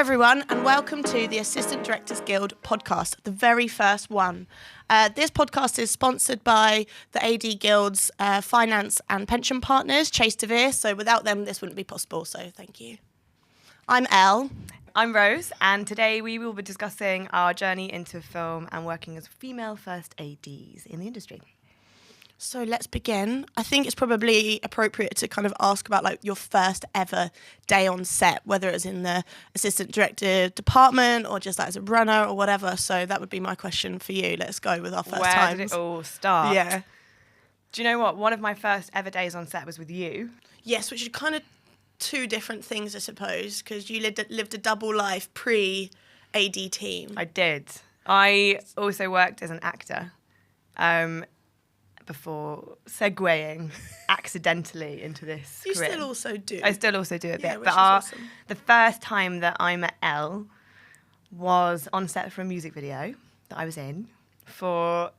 everyone, and welcome to the Assistant Directors Guild podcast, the very first one. This podcast is sponsored by the AD Guild's finance and pension partners, Chase DeVere, so without them this wouldn't be possible, so thank you. I'm Elle. I'm Rose, and today we will be discussing our journey into film and working as female first ADs in the industry. So let's begin. I think it's probably appropriate to kind of ask about like your first ever day on set, whether it's in the assistant director department or just like as a runner or whatever. So that would be my question for you. Let's go with our first times. Where did it all start? Yeah. Do you know what? One of my first ever days on set was with you. Yes, which is kind of two different things, I suppose, because you lived a double life pre-AD team. I did. I also worked as an actor. Before segueing accidentally into this you career. Still also do. I still also do a bit. Which But is awesome. The first time that I met Elle was on set for a music video that I was in for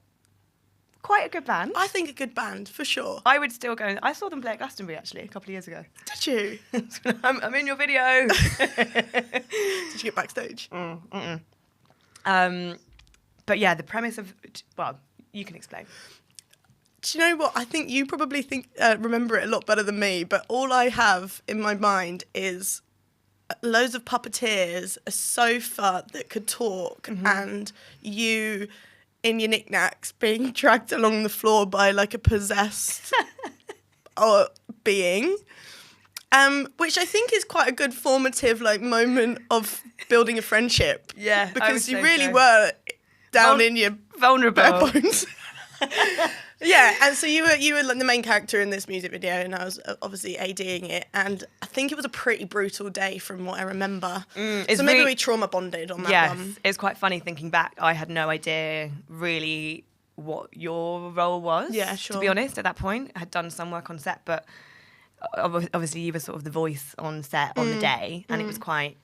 quite a good band. I think a good band, for sure. I would still go. I saw them play at Glastonbury, actually, a couple of years ago. Did you? I'm in your video. Did you get backstage? But yeah, the premise of... Well, you can explain. Do you know what? I think you probably remember it a lot better than me, but all I have in my mind is loads of puppeteers, a sofa that could talk, and you in your knickknacks being dragged along the floor by like a possessed being, which I think is quite a good formative like moment of building a friendship. Yeah, because you really were down in your vulnerable bare bones. Yeah, and so you were like the main character in this music video, and I was obviously ADing it, and I think it was a pretty brutal day from what I remember. So maybe we trauma bonded on that one. Yes, it's quite funny thinking back. I had no idea really what your role was. Yeah, sure. To be honest, at that point, I had done some work on set, but obviously you were sort of the voice on set on the day, and it was quite...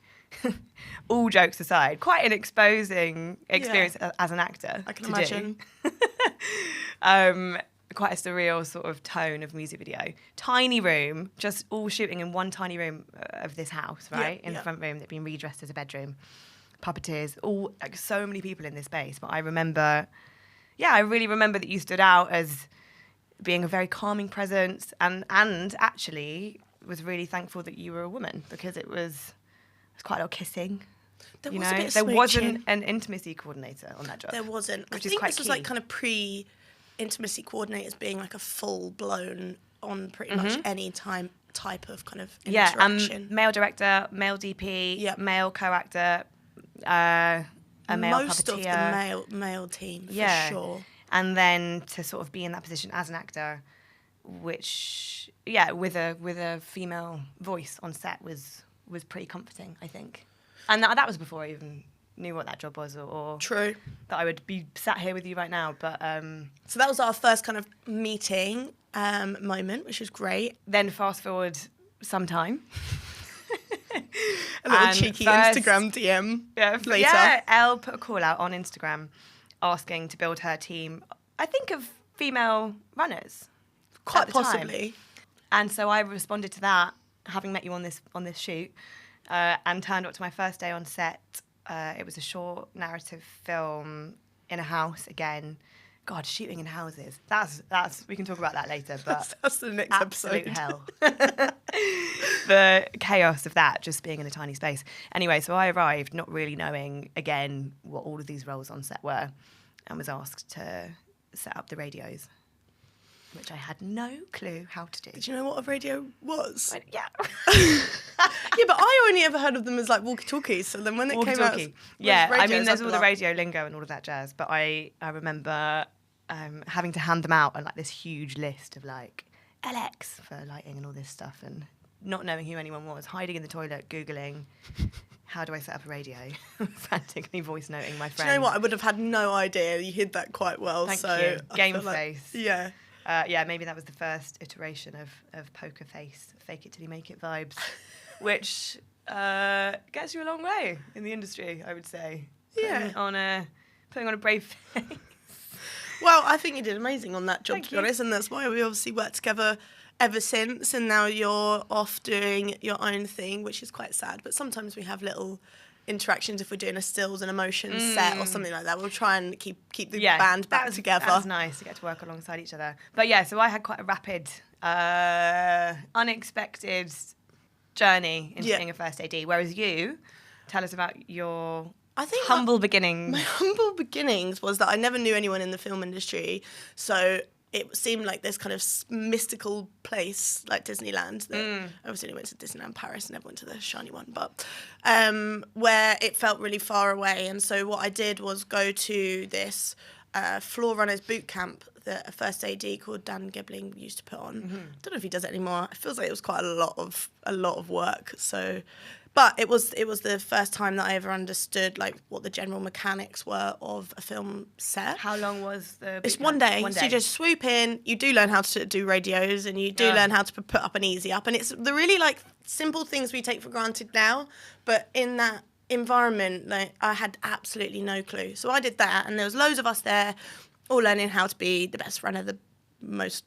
all jokes aside, quite an exposing experience as an actor. I can imagine. Quite a surreal sort of tone of music video. Tiny room, just all shooting in one tiny room of this house, right? In the front room that'd been redressed as a bedroom. Puppeteers, all like so many people in this space. But I really remember that you stood out as being a very calming presence, and actually was really thankful that you were a woman, because it was quite a lot of kissing. There was a bit of there smooching. wasn't an intimacy coordinator on that job. There wasn't. Which I is think quite this was key. like kind of pre-intimacy coordinators being like a full-blown on pretty much any type of kind of interaction. Male director, male DP, male co-actor, a male Most puppeteer. of the male team, for sure. And then to sort of be in that position as an actor, which, with a female voice on set was pretty comforting, I think. And that was before I even knew what that job was, or True. that I would be sat here with you right now. But so that was our first kind of meeting moment, which was great. Then fast forward some time. A little cheeky Instagram DM later. Yeah, Elle put a call out on Instagram asking to build her team, I think, of female runners. Quite possibly. Time. And so I responded to that, having met you on this shoot, and turned up to my first day on set. It was a short narrative film in a house again. God, shooting in houses. That's we can talk about that later, but that's the next absolute episode. Hell. The chaos of that, just being in a tiny space. Anyway, so I arrived not really knowing, again, what all of these roles on set were, and was asked to set up the radios, which I had no clue how to do. Did you know what a radio was? Yeah. Yeah, but I only ever heard of them as like walkie-talkies. So then when it came out, I mean, there's all the radio lingo and all of that jazz. But I remember having to hand them out and like this huge list of like LX for lighting and all this stuff, and not knowing who anyone was, hiding in the toilet, Googling, how do I set up a radio? Frantically voice noting my friend. Do you know what? I would have had no idea. You hid that quite well. Thank so you. Game face. Like, yeah. Maybe that was the first iteration of poker face, fake it till you make it vibes, which gets you a long way in the industry, I would say. Yeah. Putting on a brave face. Well, I think you did amazing on that job, Thank to be you. honest, and that's why we obviously worked together ever since, and now you're off doing your own thing, which is quite sad, but sometimes we have little interactions if we're doing a stills and emotions set or something like that. We'll try and keep the band back together. That was nice to get to work alongside each other. But yeah, so I had quite a rapid, unexpected journey into being a first AD, whereas you, tell us about your humble beginnings. My humble beginnings was that I never knew anyone in the film industry, so it seemed like this kind of mystical place like Disneyland. That obviously I went to Disneyland Paris, never went to the shiny one, but where it felt really far away. And so what I did was go to this floor runners boot camp that a first AD called Dan Gebling used to put on. I don't know if he does it anymore. It feels like it was quite a lot of work. So. But it was the first time that I ever understood like what the general mechanics were of a film set. How long was the? It's one day. So you just swoop in. You do learn how to do radios, and you do learn how to put up an easy up, and it's the really like simple things we take for granted now. But in that environment, like I had absolutely no clue. So I did that, and there was loads of us there, all learning how to be the best runner, the most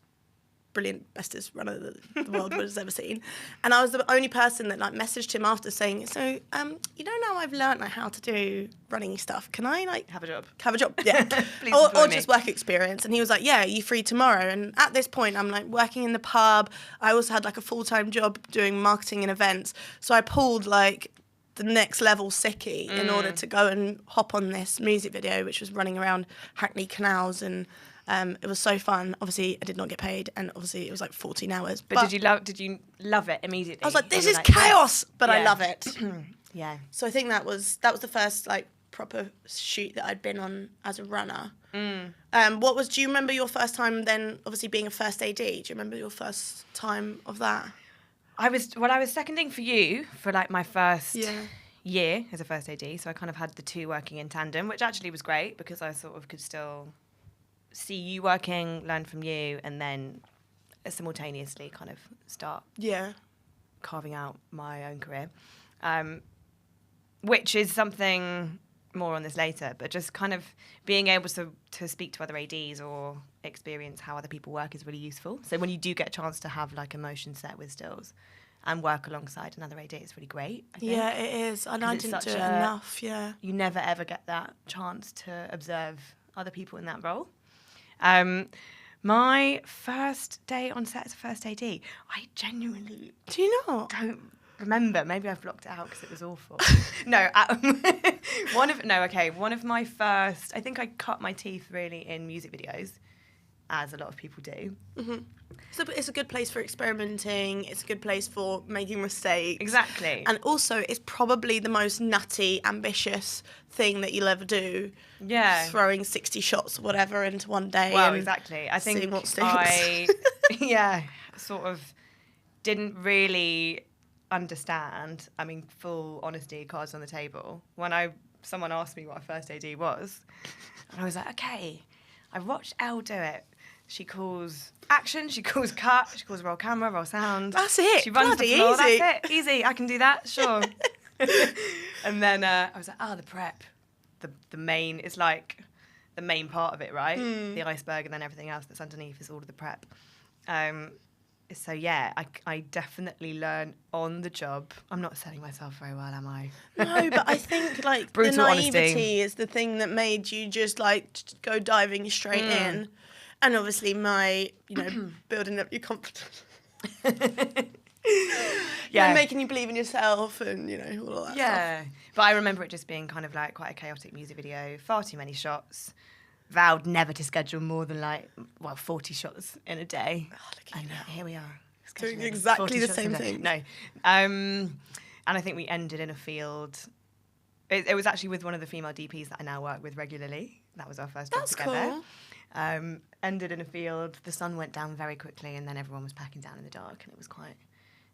brilliant, bestest runner the world has ever seen. And I was the only person that like messaged him after saying, so you know, now I've learned like how to do running stuff, can I like have a job, yeah. Please or just work experience? And he was like, yeah, are you free tomorrow? And at this point I'm like working in the pub. I also had like a full-time job doing marketing and events, so I pulled like the next level sickie in order to go and hop on this music video, which was running around Hackney canals. And it was so fun. Obviously, I did not get paid, and obviously it was like 14 hours. But did you love it immediately? I was like, this is chaos, but I love it. Yeah. So I think that was the first like proper shoot that I'd been on as a runner. Do you remember your first time then? Obviously, being a first AD. Do you remember your first time of that? I was seconding for you for like my first year as a first AD, so I kind of had the two working in tandem, which actually was great because I sort of could still see you working, learn from you, and then simultaneously kind of start carving out my own career, which is something more on this later, but just kind of being able to speak to other ADs or experience how other people work is really useful. So when you do get a chance to have like a motion set with stills and work alongside another AD, it's really great, I think. Yeah, it is. And I didn't do it enough, You never ever get that chance to observe other people in that role. My first day on set as a first AD, I genuinely don't remember. Maybe I've blocked it out because it was awful. One of my first, I think I cut my teeth really in music videos, as a lot of people do. So it's a good place for experimenting. It's a good place for making mistakes. Exactly. And also, it's probably the most nutty, ambitious thing that you'll ever do. Yeah. Throwing 60 shots or whatever into one day. Well, exactly. I think what stinks. I sort of didn't really understand. I mean, full honesty, cards on the table. When someone asked me what a first AD was, and I was like, okay, I watched Elle do it. She calls action, she calls cut, she calls roll camera, roll sound. That's it. She runs Bloody the floor. easy. That's it. Easy. I can do that. Sure. And then I was like, the prep. The main is like the main part of it, right? The iceberg, and then everything else that's underneath is all of the prep. So yeah, I definitely learn on the job. I'm not selling myself very well, am I? No, but I think like the naivety is the thing that made you just like go diving straight in. And obviously my, building up your confidence. Making you believe in yourself and, all of that stuff. But I remember it just being kind of like quite a chaotic music video, far too many shots. Vowed never to schedule more than 40 shots in a day. Oh, look at you now. Here we are. Doing exactly the same thing. No. And I think we ended in a field. It was actually with one of the female DPs that I now work with regularly. That was our first job together. That's cool. Ended in a field. The sun went down very quickly, and then everyone was packing down in the dark, and it was quite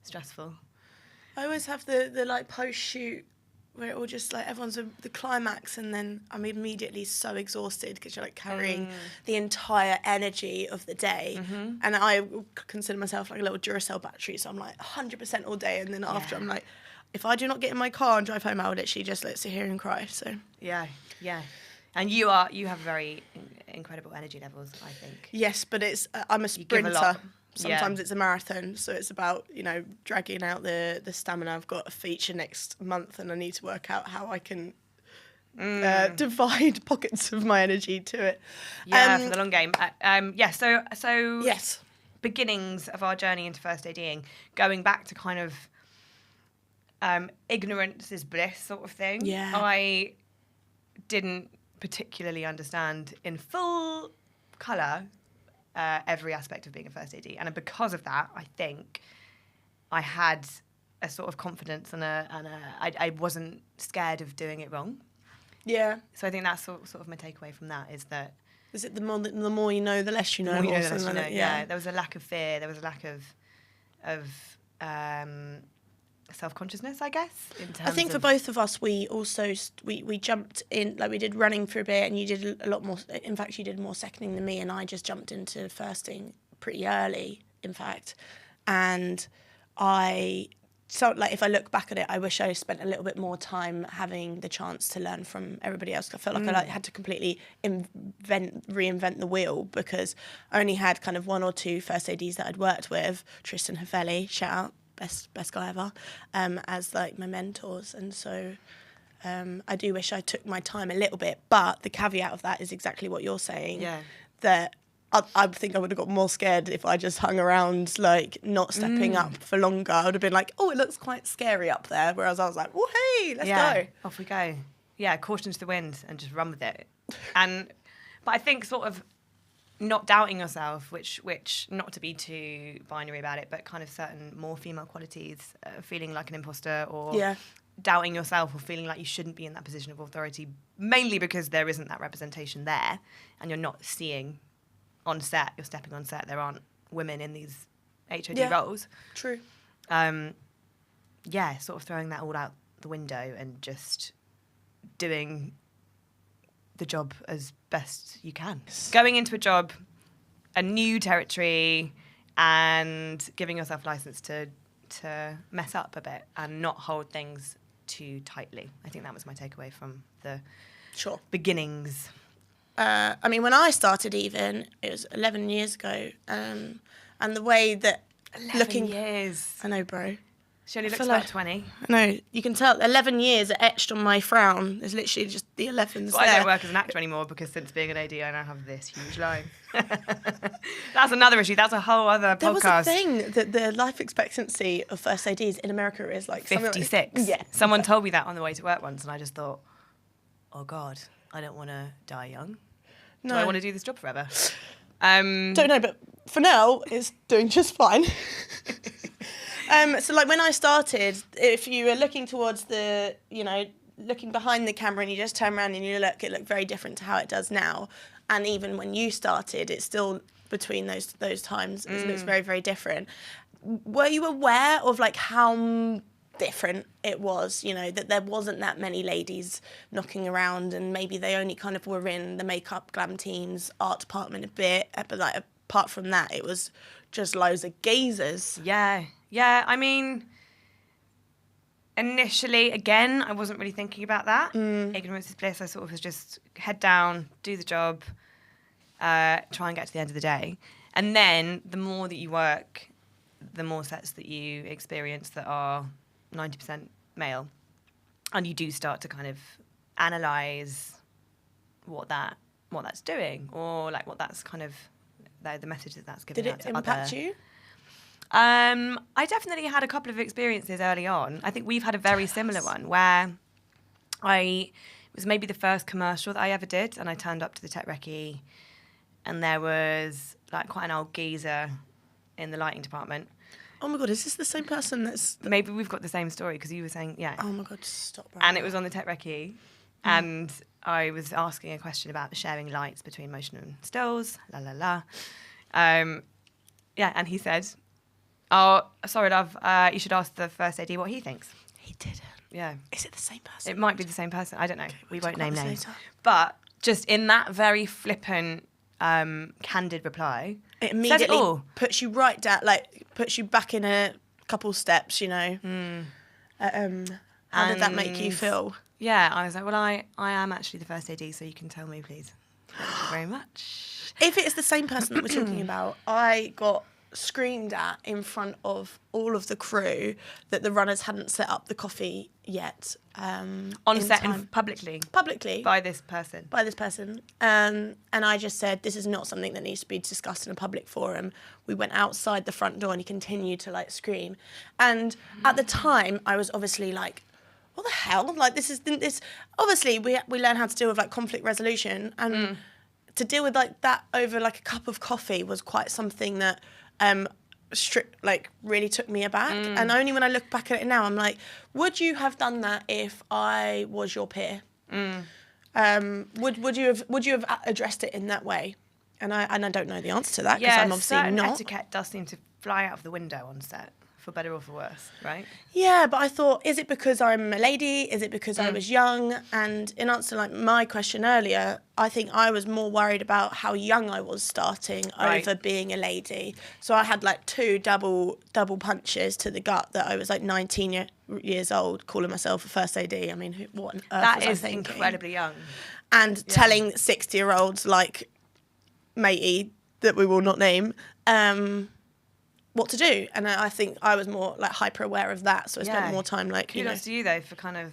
stressful. I always have the like post shoot where it all just like everyone's the climax, and then I'm immediately so exhausted because you're like carrying the entire energy of the day. And I consider myself like a little Duracell battery, so I'm like 100% all day, and then after I'm like, if I do not get in my car and drive home, I would literally just sit here and cry. So yeah. And you have very incredible energy levels, I think. Yes, but I'm a sprinter. Sometimes it's a marathon, so it's about, you know, dragging out the stamina. I've got a feature next month and I need to work out how I can divide pockets of my energy to it. Yeah, for the long game. So yes. Beginnings of our journey into first ADing, going back to kind of ignorance is bliss sort of thing. Yeah. I didn't particularly understand in full colour every aspect of being a first AD. And because of that, I think I had a sort of confidence and I wasn't scared of doing it wrong. Yeah. So I think that's sort of my takeaway from that is that... Is it the more you know, the less you know? The more you know, the less you know. Yeah. There was a lack of fear. There was a lack of self-consciousness, I guess. I think for both of us, we also we jumped in, like we did running for a bit, and you did a lot more. In fact, you did more seconding than me, and I just jumped into firsting pretty early, in fact. And if I look back at it, I wish I spent a little bit more time having the chance to learn from everybody else. I felt like I had to completely reinvent the wheel, because I only had kind of one or two first ADs that I'd worked with, Tristan Haveli, shout out, best guy ever, as like my mentors. And so I do wish I took my time a little bit, but the caveat of that is exactly what you're saying, that I think I would have got more scared if I just hung around, like, not stepping up for longer. I would have been like, oh, it looks quite scary up there. Whereas I was like, oh, hey, let's go. Off we go. Yeah, caution to the wind and just run with it. But I think sort of not doubting yourself, which not to be too binary about it, but kind of certain more female qualities, feeling like an imposter or doubting yourself or feeling like you shouldn't be in that position of authority, mainly because there isn't that representation there and you're not seeing... on set, you're stepping on set, there aren't women in these HOD roles. True. Sort of throwing that all out the window and just doing the job as best you can. Going into a job, a new territory, and giving yourself license to mess up a bit and not hold things too tightly. I think that was my takeaway from the beginnings. I mean, when I started even, it was 11 years ago, and the way that 11 years. I know, bro. She only looks about 20. I know. You can tell 11 years are etched on my frown. There's literally just the 11s I don't work as an actor anymore because since being an AD, I now have this huge line. That's another issue. That's a whole other podcast. There was a thing that the life expectancy of first ADs in America is like 56. Yeah. Someone told me that on the way to work once, and I just thought, oh, God, I don't want to die young. No. Do I want to do this job forever? Don't know, but for now, it's doing just fine. So, like, when I started, if you were looking towards the, you know, looking behind the camera and you just turn around and you look, it looked very different to how it does now. And even when you started, it's still between those times, it looks very, very different. Were you aware of, like, how different it was, you know, that there wasn't that many ladies knocking around, and maybe they only kind of were in the makeup, glam teams, art department a bit, but like apart from that, it was just loads of geezers. Yeah. I mean, initially, again, I wasn't really thinking about that. Ignorance is bliss. I sort of was just head down, do the job, try and get to the end of the day. And then the more that you work, the more sets that you experience that are 90% male, and you do start to kind of analyse what that's doing, or like what that's kind of the message that's giving out to others. Did it impact you? I definitely had a couple of experiences early on. I think we've had a very similar one where it was maybe the first commercial that I ever did, and I turned up to the tech recce, and there was like quite an old geezer in the lighting department. Oh my God, is this the same person that's... Maybe we've got the same story, because you were saying, Oh my God, stop. And it was on the tech recce, and I was asking a question about sharing lights between motion and stills, and he said, oh, sorry, love, you should ask the first AD what he thinks. He didn't. Yeah. Is it the same person? It might be the same person. I don't know. Okay, we won't name names. Later. But just in that very flippant, candid reply, it immediately puts you right down, like puts you back in a couple steps, you know. How did that make you feel? Yeah, I was like, well, I am actually the first AD, so you can tell me, please. Thank you very much. If it's the same person that we're talking about, I got screamed at in front of all of the crew that the runners hadn't set up the coffee yet. On set and publicly by this person. And I just said, this is not something that needs to be discussed in a public forum. We went outside the front door and he continued to like scream. And at the time I was obviously like, what the hell? Like this obviously we learn how to deal with like conflict resolution, and to deal with like that over like a cup of coffee was quite something that really took me aback. And only when I look back at it now, I'm like, would you have done that if I was your peer? Would you have addressed it in that way? And I don't know the answer to that because I'm obviously not. Etiquette does seem to fly out of the window on set, for better or for worse, right? Yeah, but I thought, is it because I'm a lady? Is it because I was young? And in answer to like my question earlier, I think I was more worried about how young I was starting over being a lady. So I had like two double punches to the gut that I was like 19 years old, calling myself a first AD. I mean, what on earth that was I is thinking? Incredibly young. And telling 60-year-olds like matey that we will not name, what to do. And I think I was more like hyper aware of that, so I spent more time like kudos to you though for kind of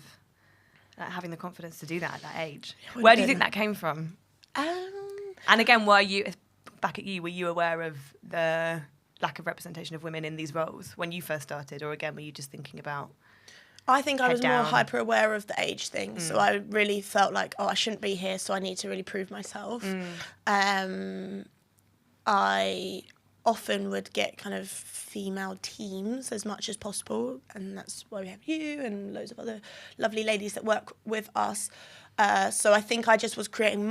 like, having the confidence to do that at that age. Where do you think that came from? And again, were you aware of the lack of representation of women in these roles when you first started, or again were you just thinking about I think I was more hyper aware of the age thing, so I really felt like, I shouldn't be here, so I need to really prove myself. I often would get kind of female teams as much as possible, and that's why we have you and loads of other lovely ladies that work with us. So I think I just was creating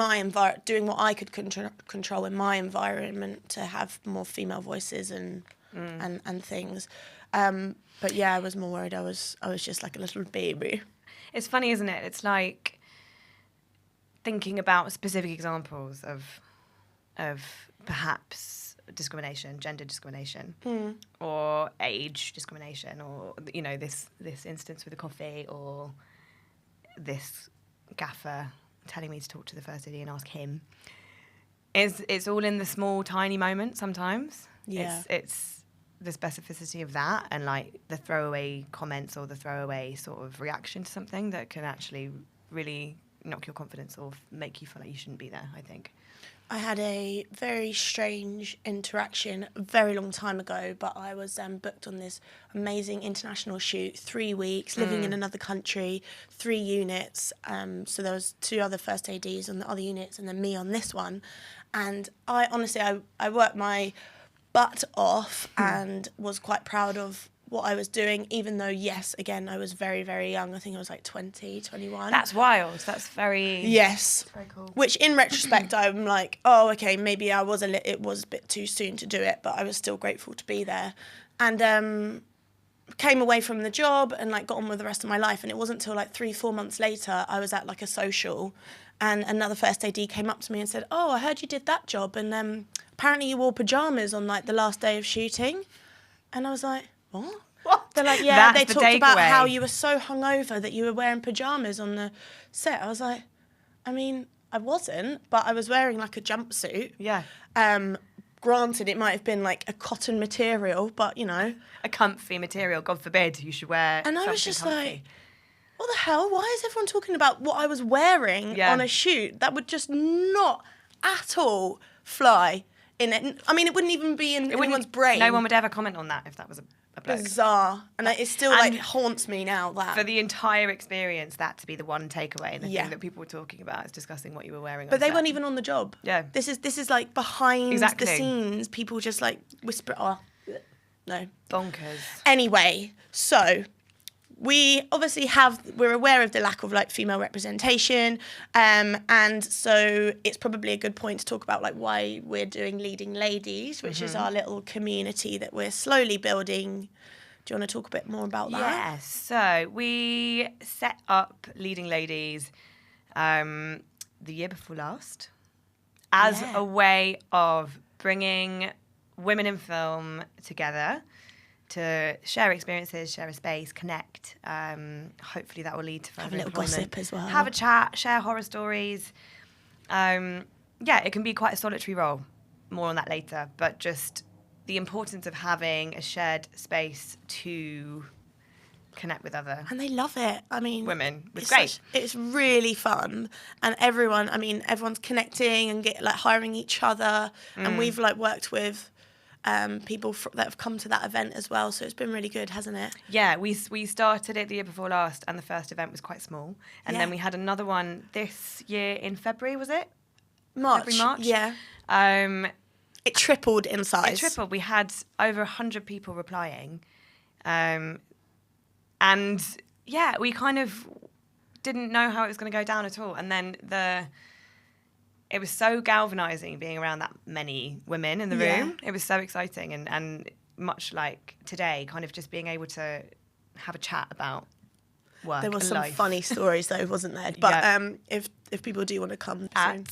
doing what I could control in my environment to have more female voices and things. But yeah, I was more worried. I was just like a little baby. It's funny, isn't it? It's like thinking about specific examples of perhaps discrimination, gender discrimination, or age discrimination, or this instance with the coffee, or this gaffer telling me to talk to the first AD and ask him. It's all in the small, tiny moments sometimes. Yeah, it's the specificity of that, and like the throwaway comments or the throwaway sort of reaction to something that can actually really knock your confidence or make you feel like you shouldn't be there, I think. I had a very strange interaction a very long time ago, but I was booked on this amazing international shoot, 3 weeks, living in another country, 3 units. So there was 2 other first ADs on the other units and then me on this one. And I honestly worked my butt off and was quite proud of what I was doing, even though, yes, again, I was very, very young. I think I was like 20, 21. That's wild. That's very... Yes. Very cool. Which, in retrospect, I'm like, oh, okay, maybe it was a bit too soon to do it, but I was still grateful to be there. And came away from the job and like got on with the rest of my life. And it wasn't until like 3-4 months later, I was at like a social, and another first AD came up to me and said, oh, I heard you did that job, and apparently you wore pyjamas on like the last day of shooting. And I was like, what? They're like, yeah, they talked about how you were so hungover that you were wearing pyjamas on the set. I was like, I mean, I wasn't, but I was wearing like a jumpsuit. Yeah. Granted, it might have been like a cotton material, but a comfy material. God forbid you should wear. And I was just like, what the hell? Why is everyone talking about what I was wearing on a shoot? That would just not at all fly in it. I mean, it wouldn't even be in anyone's brain. No one would ever comment on that if that was a bloke. Bizarre. And it still like haunts me now. That for the entire experience, that to be the one takeaway, and the thing that people were talking about is discussing what you were wearing. But they weren't even on the job. Yeah. This is like behind the scenes. People just like whisper. Oh, no. Bonkers. Anyway, so we obviously we're aware of the lack of like female representation, and so it's probably a good point to talk about like why we're doing Leading Ladies, which is our little community that we're slowly building. Do you want to talk a bit more about that? Yes. So we set up Leading Ladies the year before last as a way of bringing women in film together to share experiences, share a space, connect. Hopefully that will lead to further have a little gossip as well. Have a chat, share horror stories. It can be quite a solitary role. More on that later. But just the importance of having a shared space to connect with other and they love it. I mean, women. It's great. It's really fun, and everyone's connecting and hiring each other. And we've worked with people that have come to that event as well. So it's been really good, hasn't it? Yeah, we started it the year before last, and the first event was quite small, and then we had another one this year in February. Was it March? Yeah. It tripled in size. We had over 100 people replying. And yeah, we kind of didn't know how it was going to go down at all. And then it was so galvanising being around that many women in the room. It was so exciting. And much like today, kind of just being able to have a chat about work. There was and some life. funny stories though, wasn't there? But if people do want to come soon.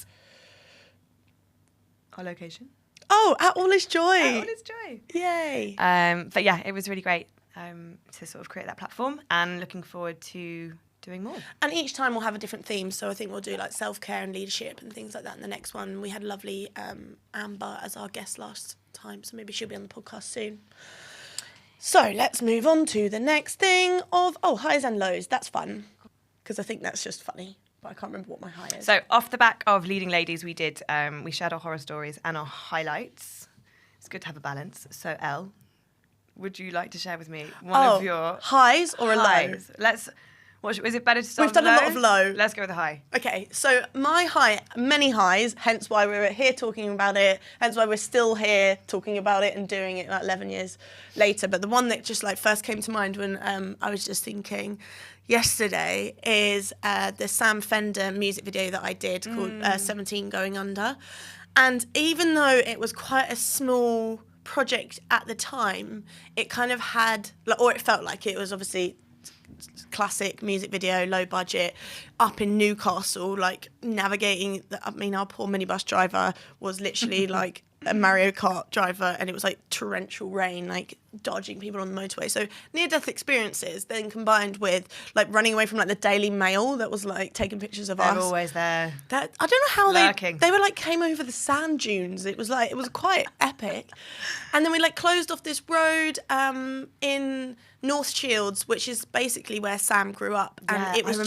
Our location. Oh, at All Is Joy. All Is Joy. Yay. But yeah, it was really great to sort of create that platform, and looking forward to doing more. And each time we'll have a different theme. So I think we'll do self-care and leadership and things like that in the next one. We had lovely Amber as our guest last time, so maybe she'll be on the podcast soon. So let's move on to the next thing of highs and lows. That's fun, because I think that's just funny. I can't remember what my high is. So off the back of Leading Ladies, we shared our horror stories and our highlights. It's good to have a balance. So Elle, would you like to share with me one of your highs or highs? A low? Is it better to start We've done a lot of low. Let's go with the high. Okay, so my high, many highs, hence why we're here talking about it, hence why we're still here talking about it and doing it 11 years later. But the one that just first came to mind when I was just thinking yesterday is the Sam Fender music video that I did called 17 Going Under. And even though it was quite a small project at the time, it kind of had, or it felt like it was obviously classic music video, low budget, up in Newcastle, navigating. Our poor minibus driver was literally like a Mario Kart driver, and it was torrential rain, dodging people on the motorway. So near-death experiences, then combined with running away from the Daily Mail that was taking pictures of us. They're always there. That I don't know how lurking. they were came over the sand dunes. It was quite epic. And then we closed off this road in North Shields, which is basically where Sam grew up, and it was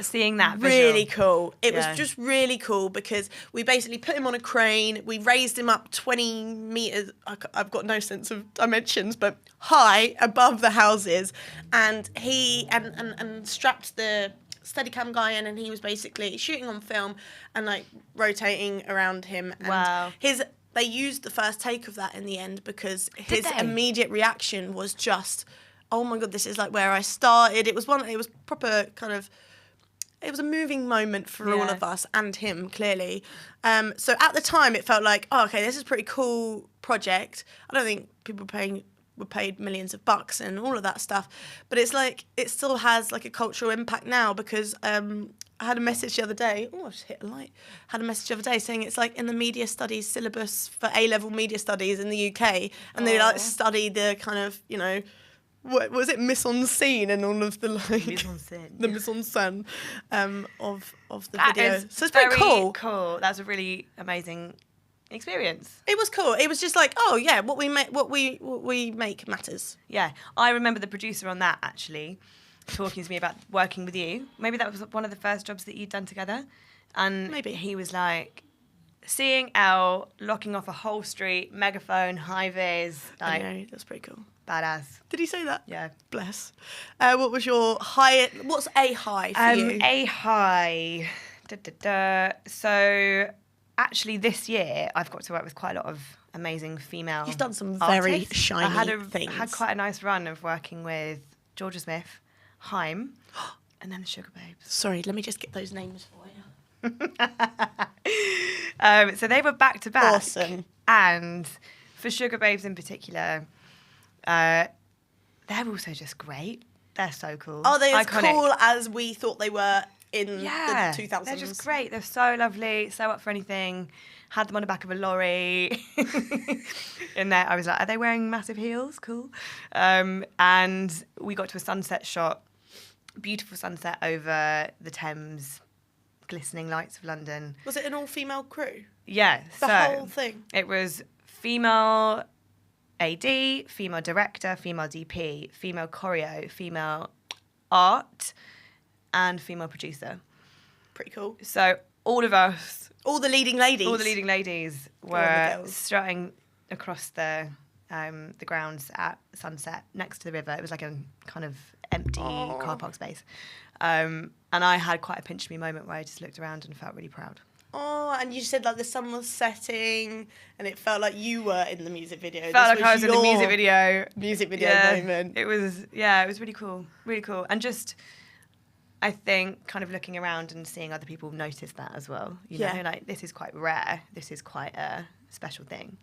seeing that really cool. It was just really cool because we basically put him on a crane, we raised him up 20 meters. I've got no sense of dimensions, but high above the houses, and he and strapped the Steadicam guy in, and he was basically shooting on film and rotating around him. And wow. They used the first take of that in the end because his immediate reaction was just, oh my God, this is where I started. It was proper kind of, it was a moving moment for all of us and him, clearly. So at the time it felt okay, this is a pretty cool project. I don't think people were paid millions of bucks and all of that stuff, but it's it still has a cultural impact now because I had a message the other day. Oh, I just hit a light. Had a message the other day saying it's in the media studies syllabus for A-level media studies in the UK, and they study the kind of, what was it, mise en scene and all of the mise en scène of the video. So it's pretty cool. Cool. That's a really amazing experience. It was cool. It was just what we make matters. Yeah, I remember the producer on that actually talking to me about working with you. Maybe that was one of the first jobs that you'd done together, and maybe he was seeing Elle locking off a whole street, megaphone, high vis. I know, that's pretty cool. Badass. Did he say that? Yeah. Bless. What was your high? What's a high for you? A high. So actually this year I've got to work with quite a lot of amazing female You've done some very artists. shiny things. I had quite a nice run of working with Georgia Smith, Haim, and then the Sugar Babes. Sorry, let me just get those names for you. So they were back to back. Awesome. And for Sugar Babes in particular, they're also just great. They're so cool. Are they as cool as we thought they were in the 2000s? They're just great. They're so lovely, so up for anything. Had them on the back of a lorry. In there, I was like, are they wearing massive heels? Cool. And we got to a sunset shot, beautiful sunset over the Thames, glistening lights of London. Was it an all-female crew? Yeah. The whole thing? It was female AD, female director, female DP, female choreo, female art, and female producer. Pretty cool. So all of us, all the leading ladies were strutting across the grounds at sunset next to the river. It was like a kind of empty car park space. And I had quite a pinch me moment where I just looked around and felt really proud. Oh, and you said like the sun was setting and it felt like you were in the music video. It felt like I was in the music video. Moment. It was really cool. Really cool. And just, I think, kind of looking around and seeing other people notice that as well. You know, like, this is quite rare. This is quite a special thing.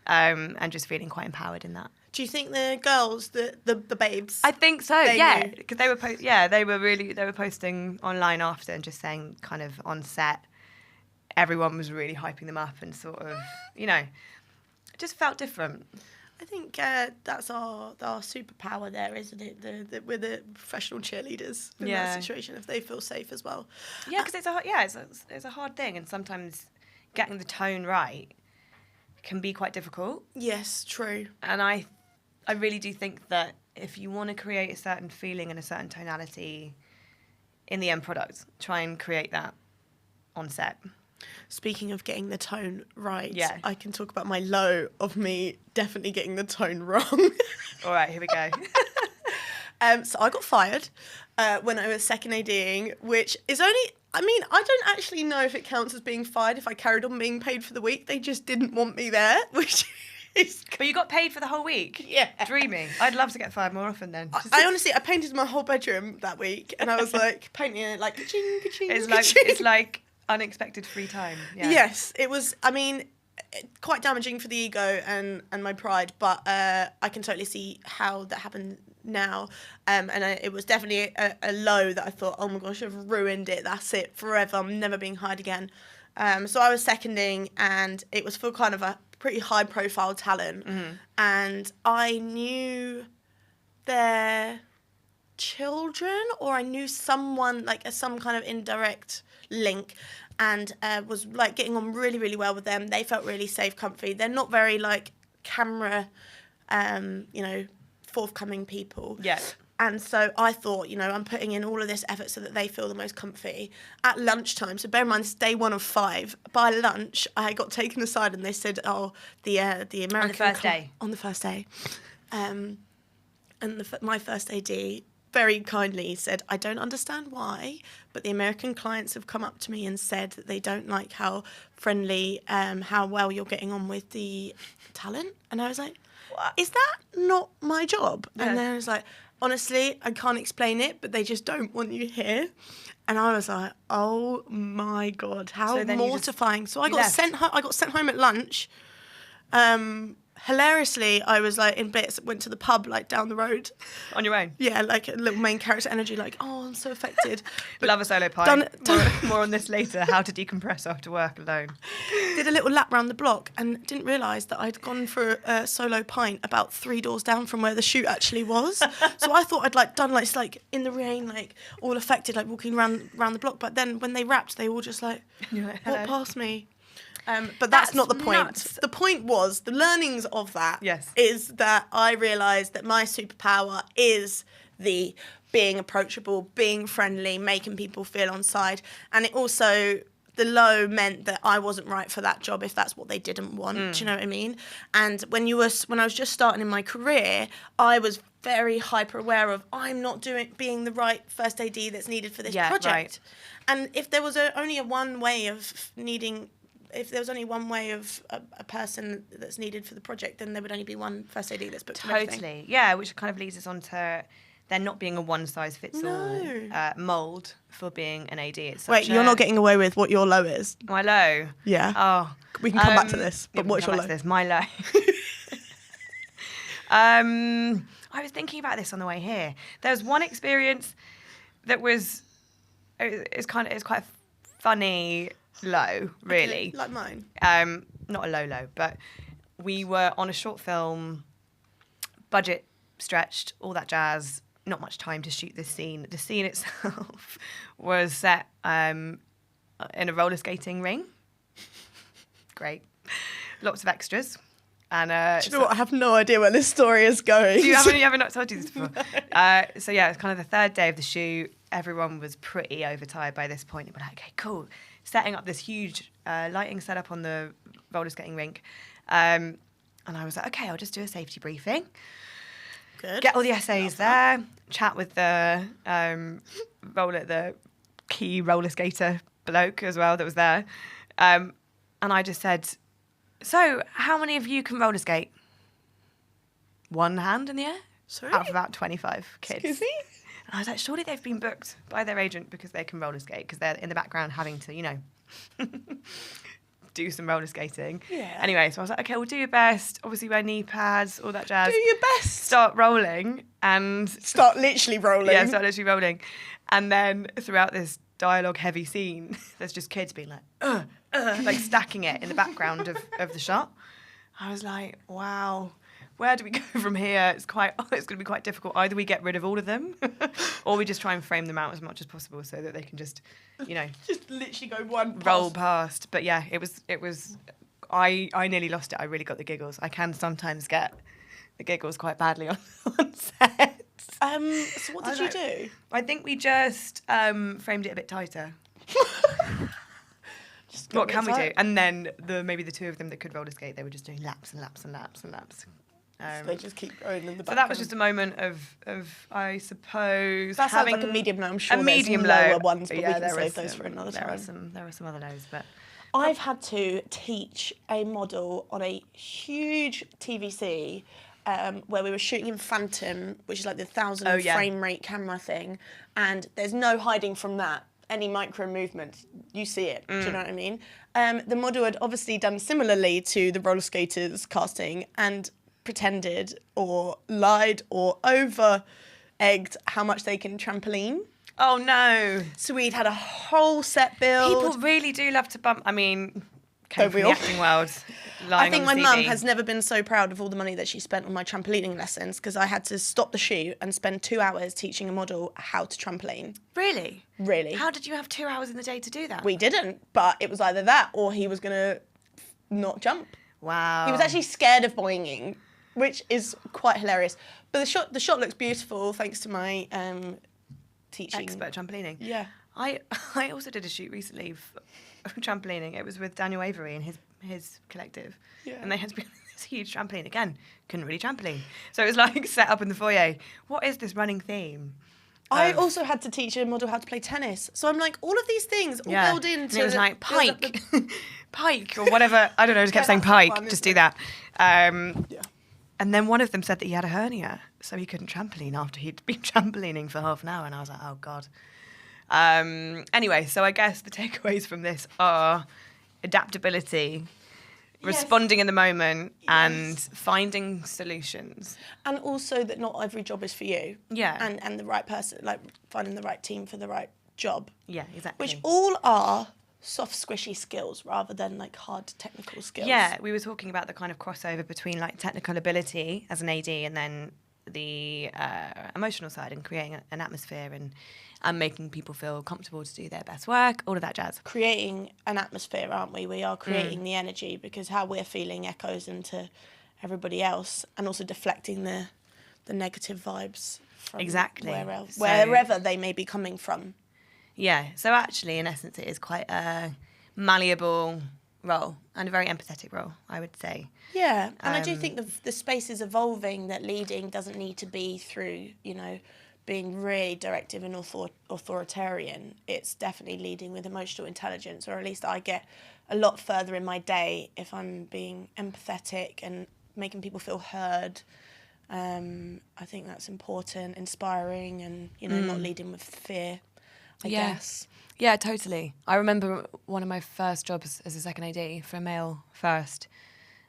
And just feeling quite empowered in that. Do you think the girls, the babes? I think so. Yeah, because they were posting online after and just saying, kind of on set, everyone was really hyping them up and sort of, you know, it just felt different. I think that's our superpower there, isn't it? We're the professional cheerleaders in that situation if they feel safe as well. Yeah, because it's a hard thing, and sometimes getting the tone right can be quite difficult. Yes, true. And I really do think that if you want to create a certain feeling and a certain tonality in the end product, try and create that on set. Speaking of getting the tone right, yeah. I can talk about my low of me definitely getting the tone wrong. All right, here we go. So I got fired when I was second ADing, which is only... I mean, I don't actually know if it counts as being fired if I carried on being paid for the week. They just didn't want me there, which is... But you got paid for the whole week? Yeah. Dreamy. I'd love to get fired more often then. I honestly painted my whole bedroom that week, and I was like, painting it like, ka-ching, ka-ching, It's like unexpected free time. Yeah. Yes, it was, I mean, quite damaging for the ego and my pride, but I can totally see how that happened now. It was definitely a low that I thought, oh my gosh, I've ruined it. That's it, forever. I'm never being hired again. So I was seconding, and it was for kind of a pretty high profile talent. Mm-hmm. And I knew their children, or I knew someone, like some kind of indirect link, and was like getting on really, really well with them. They felt really safe, comfy. They're not very like camera, forthcoming people. Yeah. And so I thought, I'm putting in all of this effort so that they feel the most comfy. At lunchtime, so bear in mind, it's day 1 of 5. By lunch, I got taken aside and they said, "Oh, the American..." On the first day. On the first day. My first AD very kindly said, "I don't understand why, but the American clients have come up to me and said that they don't like how friendly, how well you're getting on with the talent." And I was like, "What? Is that not my job?" Yeah. And then I was like, "Honestly, I can't explain it, but they just don't want you here." And I was like, "Oh my God, how mortifying!" So I got sent home at lunch. Hilariously, I was like in bits, went to the pub like down the road. On your own? Yeah, like a little main character energy, like, oh, I'm so affected. But love a solo pie. More on this later, how to decompress after work alone. Did a little lap round the block and didn't realise that I'd gone for a solo pint about 3 doors down from where the shoot actually was. So I thought I'd done in the rain, like all affected, like walking around the block. But then when they wrapped, they all just like walked past me. But that's not the point. Nuts. The point was, the learnings of that is that I realised that my superpower is the being approachable, being friendly, making people feel on side. And it also, the low meant that I wasn't right for that job if that's what they didn't want. Do you know what I mean? And when I was just starting in my career, I was very hyper aware of, I'm not being the right first AD that's needed for this project. Right. And if there was only one way of a person that's needed for the project, then there would only be one first AD that's booked. Totally, yeah, which kind of leads us on to there not being a one-size-fits-all mould for being an AD. Wait, you're not getting away with what your low is? My low? Yeah. Oh. We can come back to this, but what's your low? My low. I was thinking about this on the way here. There was one experience that was, it's quite a funny low, really. Okay, like mine. Not a low, but we were on a short film, budget stretched, all that jazz, not much time to shoot this scene. The scene itself was set in a roller skating ring. Great. Lots of extras. And do you know what? I have no idea where this story is going. You haven't not told you this before. No. So yeah, it's kind of the third day of the shoot. Everyone was pretty overtired by this point. We're like, okay, cool. Setting up this huge lighting setup on the roller skating rink. And I was like, okay, I'll just do a safety briefing. Good. Get all the essays there. Chat with the key roller skater bloke as well that was there. And I just said, so how many of you can roller skate? One hand in the air. Sorry? Out of about 25 kids. Excuse me? And I was like, surely they've been booked by their agent because they can roller skate, because they're in the background having to, do some roller skating. Yeah. Anyway, so I was like, okay, we'll do your best. Obviously wear knee pads, all that jazz. Do your best. Start rolling and... Start literally rolling. Yeah, start literally rolling. And then throughout this dialogue-heavy scene, there's just kids being like, like stacking it in the background of the shot. I was like, wow, where do we go from here? It's going to be quite difficult. Either we get rid of all of them, or we just try and frame them out as much as possible so that they can just, just literally go one roll past. But yeah, it was. I nearly lost it. I really got the giggles. I can sometimes get the giggles quite badly on set. So what did you do? I think we just framed it a bit tighter. What can we do? And then maybe the two of them that could roller skate, they were just doing laps and laps and laps and laps. So they just keep going in the back. So that was just a moment of I suppose, that sounds like a medium low. I'm sure a medium lower ones, but we can save those for another time. There are some other lows, but I've had to teach a model on a huge TVC where we were shooting in Phantom, which is like the 1,000 frame rate camera thing, and there's no hiding from that. Any micro movement, you see it. Do you know what I mean? The model had obviously done similarly to the roller skaters casting and pretended or lied or over-egged how much they can trampoline. Oh no! So we'd had a whole set build. People really do love to bump. I mean, came from the acting world. I think my mum has never been so proud of all the money that she spent on my trampolining lessons, because I had to stop the shoot and spend 2 hours teaching a model how to trampoline. Really? Really. How did you have 2 hours in the day to do that? We didn't, but it was either that or he was going to not jump. Wow. He was actually scared of boinging, which is quite hilarious. But the shot looks beautiful thanks to my teaching. Expert trampolining. Yeah. I also did a shoot recently for trampolining. It was with Daniel Avery and his collective. Yeah. And they had to be on this huge trampoline. Again, couldn't really trampoline. So it was like set up in the foyer. What is this running theme? I also had to teach a model how to play tennis. So I'm like, all of these things all build into... And it was like, pike, pike, or whatever. I don't know, just kept saying pike, just do that. And then one of them said that he had a hernia, so he couldn't trampoline after he'd been trampolining for half an hour. And I was like, oh, God. Anyway, so I guess the takeaways from this are adaptability, responding in the moment, and finding solutions. And also that not every job is for you. Yeah. And the right person, like finding the right team for the right job. Yeah, exactly. Which all are soft, squishy skills rather than like hard technical skills. Yeah, we were talking about the kind of crossover between like technical ability as an AD and then the emotional side and creating an atmosphere and making people feel comfortable to do their best work, all of that jazz. Creating an atmosphere, aren't we? We are creating the energy, because how we're feeling echoes into everybody else, and also deflecting the negative vibes from wherever they may be coming from. Yeah, so actually, in essence, it is quite a malleable role and a very empathetic role, I would say. Yeah, and I do think the space is evolving, that leading doesn't need to be through, being really directive and authoritarian. It's definitely leading with emotional intelligence, or at least I get a lot further in my day if I'm being empathetic and making people feel heard. I think that's important, inspiring, and, not leading with fear, I guess. Yeah, totally. I remember one of my first jobs as a second AD for a male first.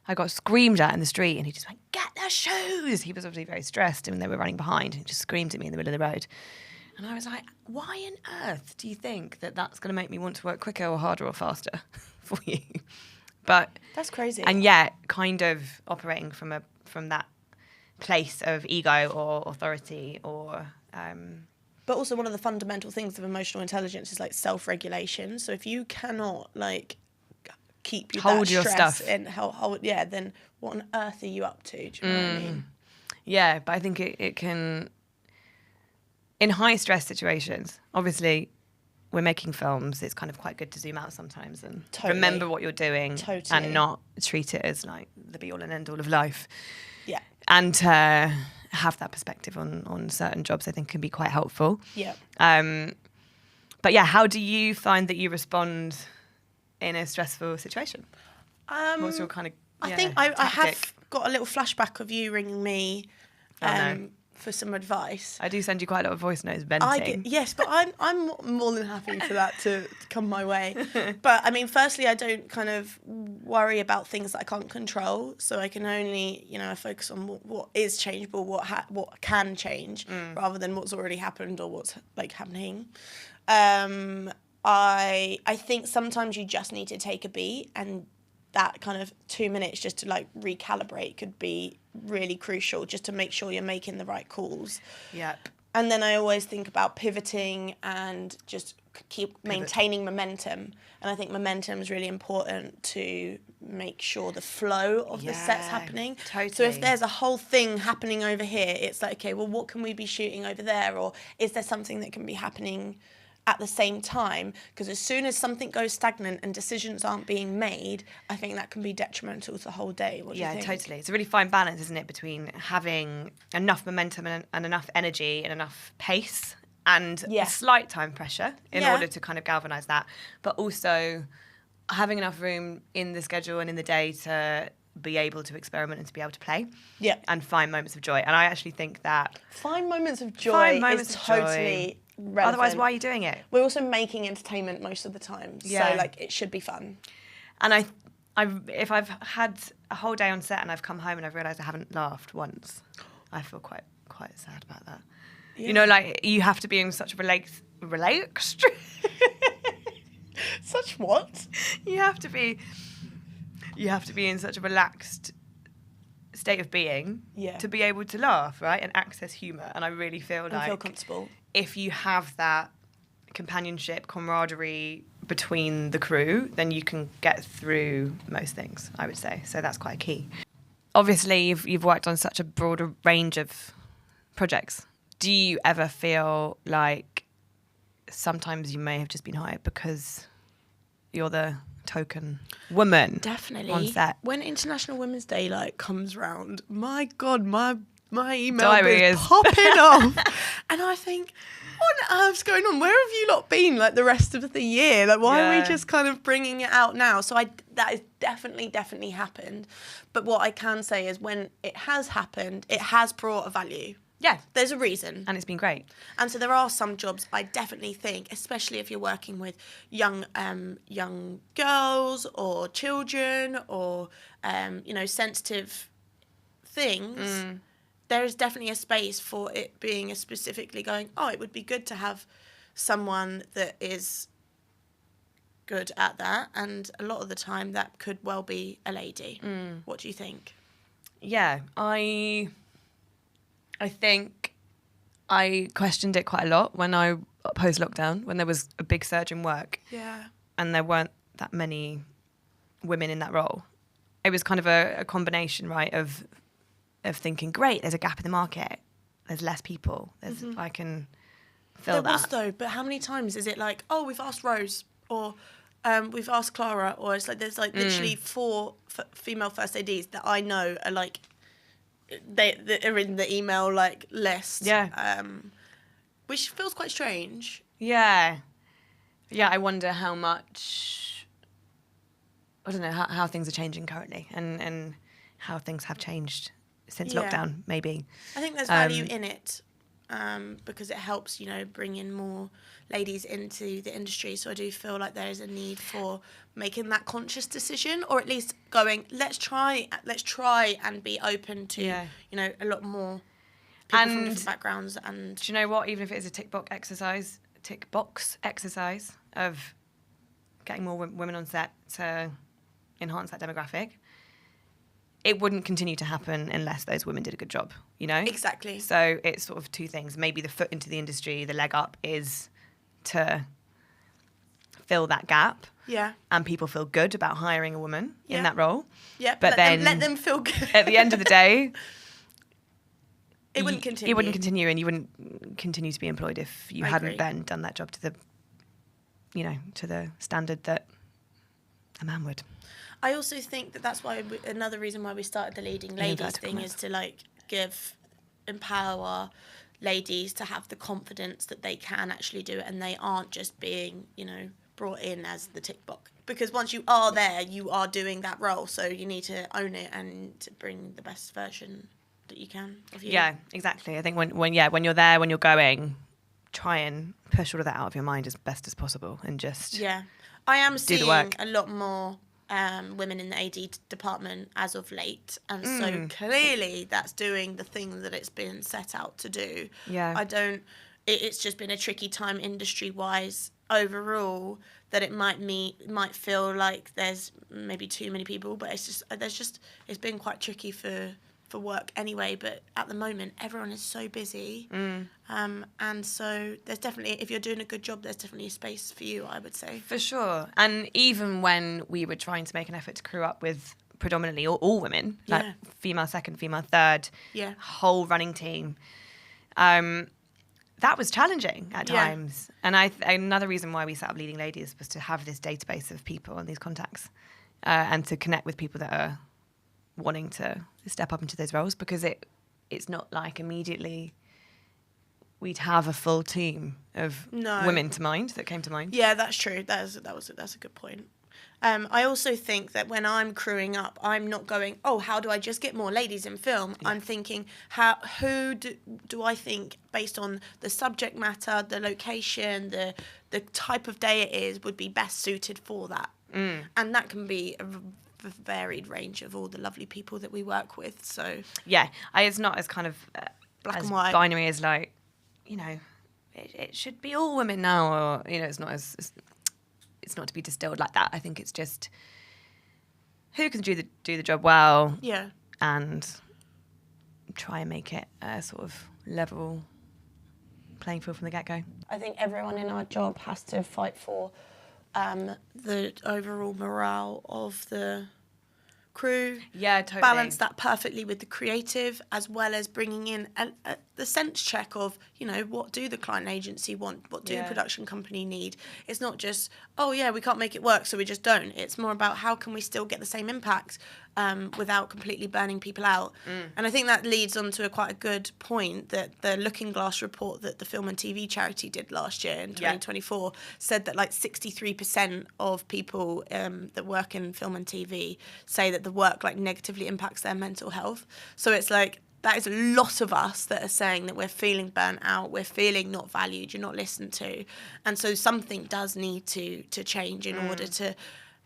I got screamed at in the street and he just went, "Get the shoes!" He was obviously very stressed and they were running behind. He just screamed at me in the middle of the road. And I was like, why on earth do you think that that's going to make me want to work quicker or harder or faster for you? But that's crazy. And yet, kind of operating from that place of ego or authority or... But also one of the fundamental things of emotional intelligence is like self-regulation. So if you cannot keep you Hold that your stress stuff. in, then what on earth are you up to? Do you know what I mean? Yeah, but I think it can, in high stress situations, obviously we're making films, it's kind of quite good to zoom out sometimes and remember what you're doing and not treat it as like the be all and end all of life. Yeah. And to have that perspective on certain jobs, I think can be quite helpful. Yeah. But yeah, how do you find that you respond in a stressful situation? What's your kind of I think I have got a little flashback of you ringing me for some advice. I do send you quite a lot of voice notes venting. Yes, but I'm more than happy for that to come my way. But I mean, firstly, I don't kind of worry about things that I can't control. So I can only, I focus on what is changeable, what can change, rather than what's already happened or what's like happening. I think sometimes you just need to take a beat, and that kind of 2 minutes just to like recalibrate could be really crucial, just to make sure you're making the right calls. Yep. And then I always think about pivoting and just keep maintaining momentum. And I think momentum is really important to make sure the flow of the set's happening. Totally. So if there's a whole thing happening over here, it's like, okay, well, what can we be shooting over there? Or is there something that can be happening at the same time? Because as soon as something goes stagnant and decisions aren't being made, I think that can be detrimental to the whole day. What do you think? Yeah, totally. It's a really fine balance, isn't it, between having enough momentum and enough energy and enough pace and a slight time pressure in order to kind of galvanise that, but also having enough room in the schedule and in the day to be able to experiment and to be able to play and find moments of joy. And I actually think that find moments of joy is totally relevant. Otherwise, why are you doing it? We're also making entertainment most of the time, so like it should be fun. And if I've had a whole day on set and I've come home and I've realised I haven't laughed once, I feel quite sad about that. Yeah. Like you have to be in such a relaxed such what? You have to be in such a relaxed state of being to be able to laugh, right, and access humour. And I really feel comfortable. If you have that companionship, camaraderie between the crew, then you can get through most things, I would say. So that's quite key. Obviously, you've worked on such a broad range of projects. Do you ever feel like sometimes you may have just been hired because you're the token woman? Definitely. On set? When International Women's Day comes round, my God, my email diary is popping off. And I think, what on earth's going on? Where have you lot been the rest of the year? Why are we just kind of bringing it out now? So that is definitely happened. But what I can say is when it has happened, it has brought a value. Yeah. There's a reason. And it's been great. And so there are some jobs I definitely think, especially if you're working with young girls or children or, sensitive things, there is definitely a space for it being specifically going, it would be good to have someone that is good at that. And a lot of the time that could well be a lady. What do you think? Yeah, I think I questioned it quite a lot when post-lockdown, when there was a big surge in work. Yeah. And there weren't that many women in that role. It was kind of a combination, right, of thinking, great, there's a gap in the market. There's less people. I can fill that. There was though, but how many times is it like, we've asked Rose or we've asked Clara, or it's like there's literally 4 female first ADs that I know are they are in the email list. Yeah. Which feels quite strange. Yeah. Yeah, I wonder how much, I don't know, how things are changing currently and how things have changed since lockdown, maybe. I think there's value in it because it helps, bring in more ladies into the industry. So I do feel like there is a need for making that conscious decision, or at least going, let's try and be open to, a lot more people from different backgrounds. And do you know what? Even if it is a tick box exercise of getting more women on set to enhance that demographic, it wouldn't continue to happen unless those women did a good job, Exactly. So it's sort of 2 things. Maybe the foot into the industry, the leg up is to fill that gap. Yeah. And people feel good about hiring a woman in that role. Yeah. But let them feel good. At the end of the day, it wouldn't continue. It wouldn't continue, and you wouldn't continue to be employed if you hadn't then done that job to the, to the standard that a man would. I also think that that's why another reason why we started the Leading Ladies thing is to empower ladies to have the confidence that they can actually do it, and they aren't just being, brought in as the tick box. Because once you are there, you are doing that role, so you need to own it and to bring the best version that you can of you. Yeah, exactly. I think when you're there, when you're going, try and push all of that out of your mind as best as possible, and just I am seeing a lot more women in the AD department as of late, and so clearly that's doing the thing that it's been set out to do. It's just been a tricky time industry wise overall, that it might feel like there's maybe too many people, but it's been quite tricky for work anyway. But at the moment everyone is so busy, and so there's definitely, if you're doing a good job, there's definitely a space for you, I would say. For sure. And even when we were trying to make an effort to crew up with predominantly all women, like female second, female third, whole running team, that was challenging at times. And another reason why we set up Leading Ladies was to have this database of people and these contacts, and to connect with people that are wanting to step up into those roles, because it's not like immediately we'd have a full team of women that came to mind. Yeah, that's true. That's a good point. I also think that when I'm crewing up, I'm not going, how do I just get more ladies in film? Yeah. I'm thinking, who do I think, based on the subject matter, the location, the type of day it is, would be best suited for that? And that can be a varied range of all the lovely people that we work with. So it's not as kind of black as and white binary as like, it should be all women now, or it's not it's not to be distilled like that. I think it's just who can do the job well, and try and make it a sort of level playing field from the get-go. I think everyone in our job has to fight for the overall morale of the crew. Yeah, totally. Balance that perfectly with the creative, as well as bringing in the sense check of, what do the client agency want? What do the production company need? It's not just, we can't make it work, so we just don't. It's more about how can we still get the same impact without completely burning people out. And I think that leads on to quite a good point that the Looking Glass report that the Film and TV charity did last year in 2024 said that like 63% of people that work in film and TV say that the work like negatively impacts their mental health. So it's like, that is a lot of us that are saying that we're feeling burnt out, we're feeling not valued, you're not listened to. And so something does need to change in order to...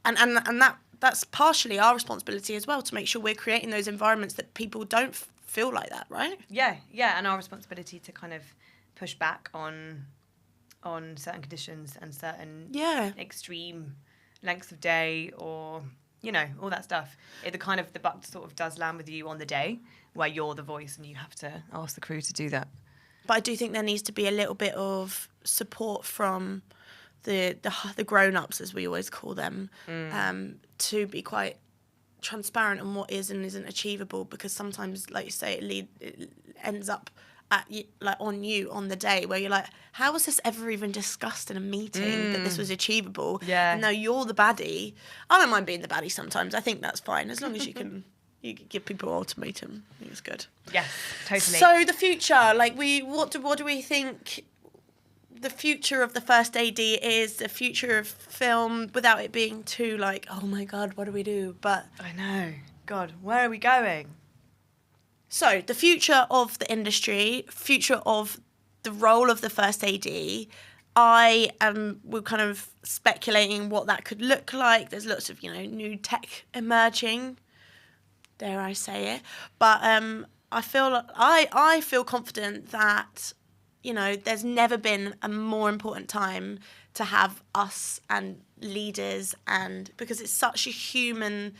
And that's partially our responsibility as well, to make sure we're creating those environments that people don't feel like that, right? Yeah, and our responsibility to kind of push back on certain conditions and certain extreme lengths of day, or, all that stuff. The buck sort of does land with you on the day where you're the voice and you have to ask the crew to do that. But I do think there needs to be a little bit of support from the grown-ups, as we always call them, to be quite transparent on what is and isn't achievable, because sometimes, like you say, it ends up on you on the day where you're like, how was this ever even discussed in a meeting that this was achievable? And now you're the baddie. I don't mind being the baddie sometimes. I think that's fine, as long as you can give people an ultimatum. I think it's good. Yeah, totally. So the future, what do we think the future of the first AD is, the future of film, without it being too like, oh my God, what do we do? But I know. God, where are we going? So the future of the industry, future of the role of the first AD, we're kind of speculating what that could look like. There's lots of, new tech emerging, dare I say it. But I feel confident that, there's never been a more important time to have us and leaders, and because it's such a human,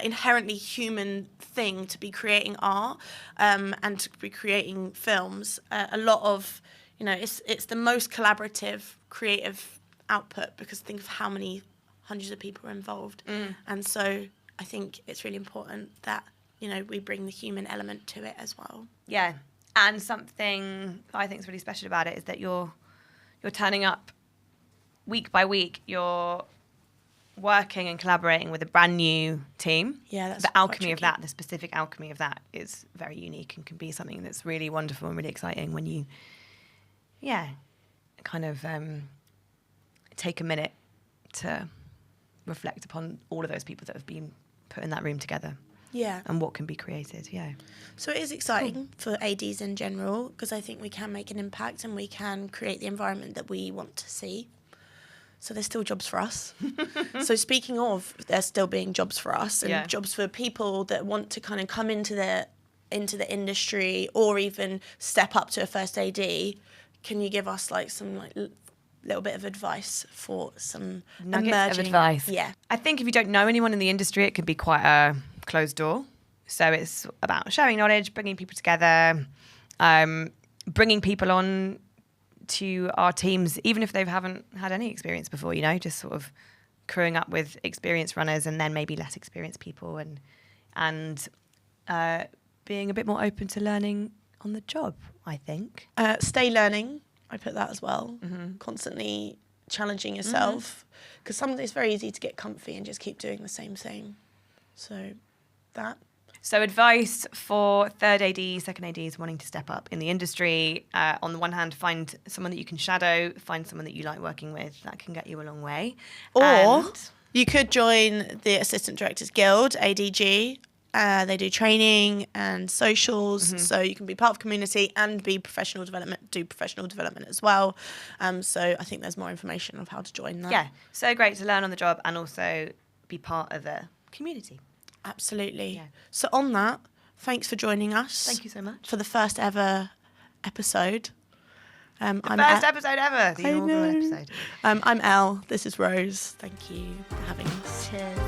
inherently human thing to be creating art, and to be creating films. A lot of, it's the most collaborative, creative output, because think of how many hundreds of people are involved. And so I think it's really important that, you know, we bring the human element to it as well. Yeah. And something I think is really special about it is that you're turning up week by week. You're working and collaborating with a brand new team. Yeah, that's the alchemy of that, the specific alchemy of that is very unique and can be something that's really wonderful and really exciting when you, kind of take a minute to reflect upon all of those people that have been put in that room together. Yeah. And what can be created, So it is exciting for ADs in general, because I think we can make an impact and we can create the environment that we want to see. So there's still jobs for us. So speaking of, there's still being jobs for us and jobs for people that want to kind of come into the industry or even step up to a first AD. Can you give us like some like little bit of advice for some nuggets emerging of advice? Yeah. I think if you don't know anyone in the industry, it can be quite a closed door. So it's about sharing knowledge, bringing people together, bringing people on to our teams, even if they haven't had any experience before, you know, just sort of crewing up with experienced runners and then maybe less experienced people, and being a bit more open to learning on the job, I think. Stay learning. I put that as well. Constantly challenging yourself, because sometimes it's very easy to get comfy and just keep doing the same thing. So that. So advice for third AD, second ADs wanting to step up in the industry. On the one hand, find someone that you can shadow, find someone that you like working with. That can get you a long way. Or you could join the Assistant Directors Guild, ADG. They do training and socials, so you can be part of community and be do professional development as well. So I think there's more information of how to join that. Yeah, so great to learn on the job and also be part of a community. Absolutely. Yeah. So on that, thanks for joining us. Thank you so much. For the first ever episode. First episode ever. The inaugural episode. I'm Elle. This is Rose. Thank you for having us. Cheers.